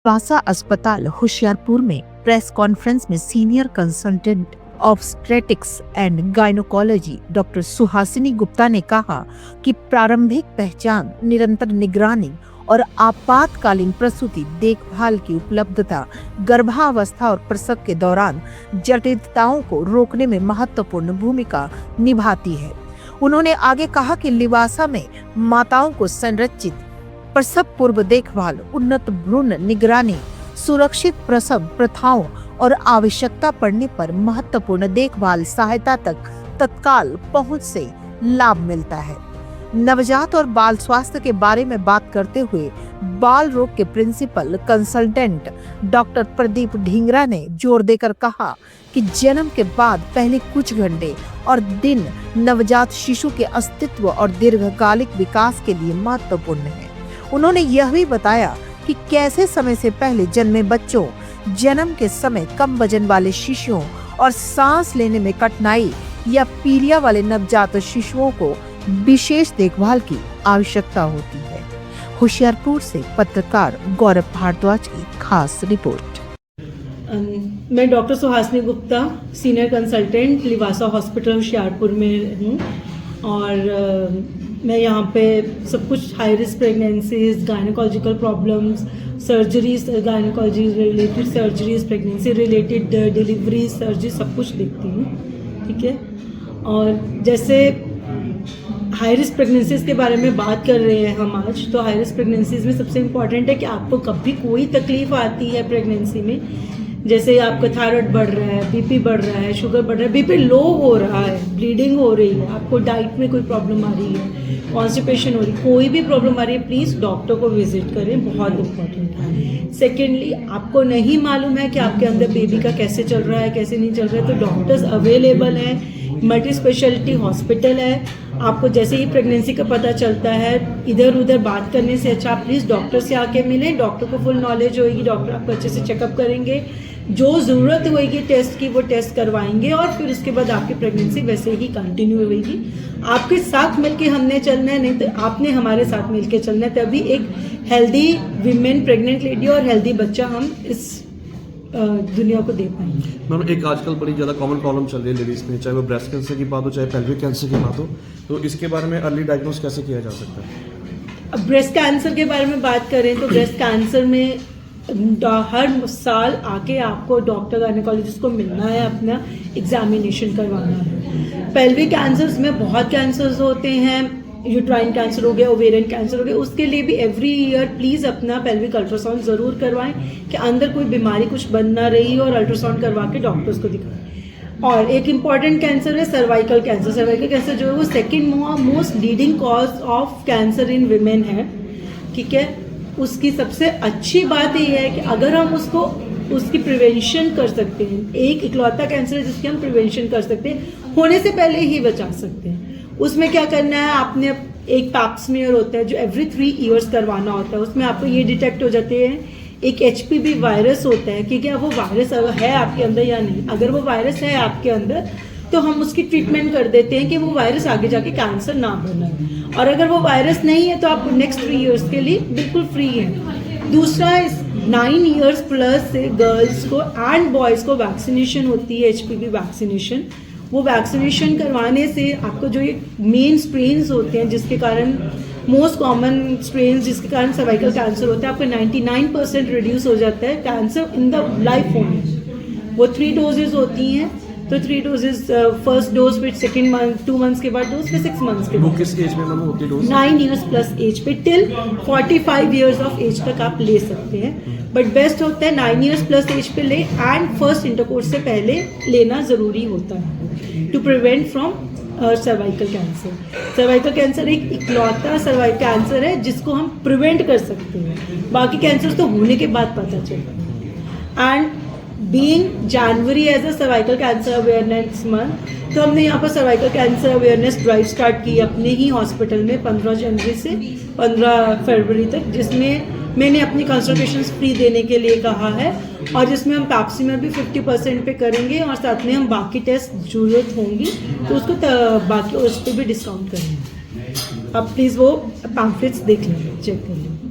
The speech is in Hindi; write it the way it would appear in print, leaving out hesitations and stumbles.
वासा अस्पताल होशियारपुर में प्रेस कॉन्फ्रेंस में senior consultant obstetrics and gynaecology doctor Suhasini Gupta ने कहा कि प्रारंभिक पहचान, निरंतर निगरानी और आपातकालीन प्रसूति देखभाल की उपलब्धता गर्भावस्था और प्रसव के दौरान जटिलताओं को रोकने में महत्वपूर्ण भूमिका निभाती है। उन्होंने आगे कहा कि लिवासा में माताओं को संरचित प्रसव पूर्व देखभाल, उन्नत भ्रूण निगरानी, सुरक्षित प्रसव प्रथाओं और आवश्यकता पड़ने पर महत्वपूर्ण देखभाल सहायता तक तत्काल पहुंच से लाभ मिलता है। नवजात और बाल स्वास्थ्य के बारे में बात करते हुए बाल रोग के principal consultant doctor Pradeep Dhingra ने जोर देकर कहा कि जन्म के बाद पहले कुछ घंटे और दिन नवजात शिशु के अस्तित्व और दीर्घकालिक विकास के लिए महत्वपूर्ण है। उन्होंने यह भी बताया कि कैसे समय से पहले जन्मे बच्चों, जन्म के समय कम वजन वाले शिशुओं और सांस लेने में कठिनाई या पीलिया वाले नवजात शिशुओं को विशेष देखभाल की आवश्यकता होती है। होशियारपुर से पत्रकार गौरव भारद्वाज की खास रिपोर्ट। मैं doctor Suhasini Gupta, senior consultant Livasa hospital Hoshiarpur में हूँ और मैं यहाँ पे सब कुछ high risk pregnancies, gynaecological problems, surgeries, gynaecology related surgeries, pregnancy related delivery surgery सब कुछ देखती हूँ। ठीक है, और जैसे हाई रिस्क प्रेगनेंसीज के बारे में बात कर रहे हैं हम आज, तो हाई रिस्क प्रेगनेंसीज में सबसे इम्पॉर्टेंट है कि आपको कभी कोई तकलीफ आती है प्रेगनेंसी में, जैसे आपका थायराइड बढ़ रहा है, बीपी बढ़ रहा है, शुगर बढ़ रहा है, बीपी लो हो रहा है, ब्लीडिंग हो रही है, आपको डाइट में कोई प्रॉब्लम आ रही है, कॉन्स्टिपेशन हो रही है, कोई भी प्रॉब्लम आ रही है, प्लीज़ डॉक्टर को विजिट करें, बहुत इंपॉर्टेंट है। सेकेंडली, आपको नहीं मालूम है कि आपके अंदर बेबी का कैसे चल रहा है, कैसे नहीं चल रहा है, तो डॉक्टर्स अवेलेबल हैं, मल्टी स्पेशलिटी हॉस्पिटल है। आपको जैसे ही प्रेगनेंसी का पता चलता है, इधर उधर बात करने से अच्छा प्लीज़ डॉक्टर से आके मिलें। डॉक्टर को फुल नॉलेज होगी, डॉक्टर आपको अच्छे से चेकअप करेंगे, जो ज़रूरत होगी टेस्ट की वो टेस्ट करवाएंगे और फिर उसके बाद आपकी प्रेगनेंसी वैसे ही कंटिन्यू होगी। आपके साथ मिलके हमने चलना है, नहीं तो आपने हमारे साथ मिलके चलना है, तभी एक हेल्दी वीमेन, प्रेग्नेंट लेडी और हेल्दी बच्चा हम इस दुनिया को दे पाएंगे। मैम, एक आजकल बड़ी ज़्यादा कॉमन प्रॉब्लम चल रही है लेडीज़ में, चाहे वो ब्रेस्ट कैंसर की बात हो, चाहे पेल्विक कैंसर की बात हो, तो इसके बारे में अर्ली डायग्नोस कैसे किया जा सकता है? अब ब्रेस्ट कैंसर के बारे में बात करें तो ब्रेस्ट कैंसर में हर साल आके आपको डॉक्टर गायनेकोलॉजिस्ट को मिलना है, अपना एग्जामिनेशन करवाना है। पेल्विक कैंसर्स में बहुत कैंसर्स होते हैं, यूट्राइन कैंसर हो गया, ओवेरियन कैंसर हो गया, उसके लिए भी एवरी ईयर प्लीज़ अपना पेल्विक अल्ट्रासाउंड ज़रूर करवाएं कि अंदर कोई बीमारी कुछ बन ना रही हो, और अल्ट्रासाउंड करवा के डॉक्टर्स को दिखाएं। और एक इम्पॉर्टेंट कैंसर है सर्वाइकल कैंसर। सर्वाइकल कैंसर जो है वो second most leading cause of cancer in women है। ठीक है, उसकी सबसे अच्छी बात ये है कि अगर हम उसकी प्रिवेंशन कर सकते हैं, एक इकलौता कैंसर है जिसकी हम प्रिवेंशन कर सकते हैं, होने से पहले ही बचा सकते हैं। उसमें क्या करना है, आपने एक पैप स्मीयर होता है जो एवरी 3 ईयर्स करवाना होता है, उसमें आपको ये डिटेक्ट हो जाते हैं एक HPV वायरस होता है कि क्या वो वायरस है आपके अंदर या नहीं। अगर वो वायरस है आपके अंदर तो हम उसकी ट्रीटमेंट कर देते हैं कि वो वायरस आगे जाके कैंसर ना बने, और अगर वो वायरस नहीं है तो आप नेक्स्ट 3 ईयर्स के लिए बिल्कुल फ्री हैं। दूसरा, 9 ईयर्स प्लस से गर्ल्स को एंड बॉयज़ को वैक्सीनेशन होती है, HPV वैक्सीनेशन। वो वैक्सीनेशन करवाने से आपको जो ये मेन स्ट्रेन्स होते हैं जिसके कारण, मोस्ट कॉमन स्ट्रेन्स जिसके कारण सर्वाइकल कैंसर होता है, आपका 99% रिड्यूस हो जाता है कैंसर इन द लाइफ होने। वो 3 डोजेज होती हैं, तो 3 डोजेज, फर्स्ट डोज, फिर सेकेंड मंथ, 2 मंथ्स के बाद डोज, फिर 6 मंथ्स के बाद। वो किस एज में मैम होती है डोज? 9 ईयर्स प्लस एज पे टिल 45 ईयर्स ऑफ एज तक आप ले सकते हैं, बट बेस्ट होता है 9 ईयर्स प्लस एज पे ले, एंड फर्स्ट इंटरकोर्स से पहले लेना ज़रूरी होता है to prevent from cervical cancer. Cervical cancer एक इकलौता सर्वाइकल कैंसर है जिसको हम प्रिवेंट कर सकते हैं, बाकी कैंसर तो होने के बाद पता चलता है। And being January as a cervical cancer awareness month, तो हमने यहाँ पर cervical cancer awareness drive start की अपने ही हॉस्पिटल में 15 जनवरी से 15 फरवरी तक, जिसमें मैंने अपनी कंसल्टेशंस फ्री देने के लिए कहा है, और जिसमें हम पैप्सिमर भी 50% पे करेंगे, और साथ में हम बाकी टेस्ट जरूरत होंगी तो उसको बाकी उस पर भी डिस्काउंट करेंगे। आप प्लीज़ वो पैम्फलेट्स देख लें, चेक कर लें।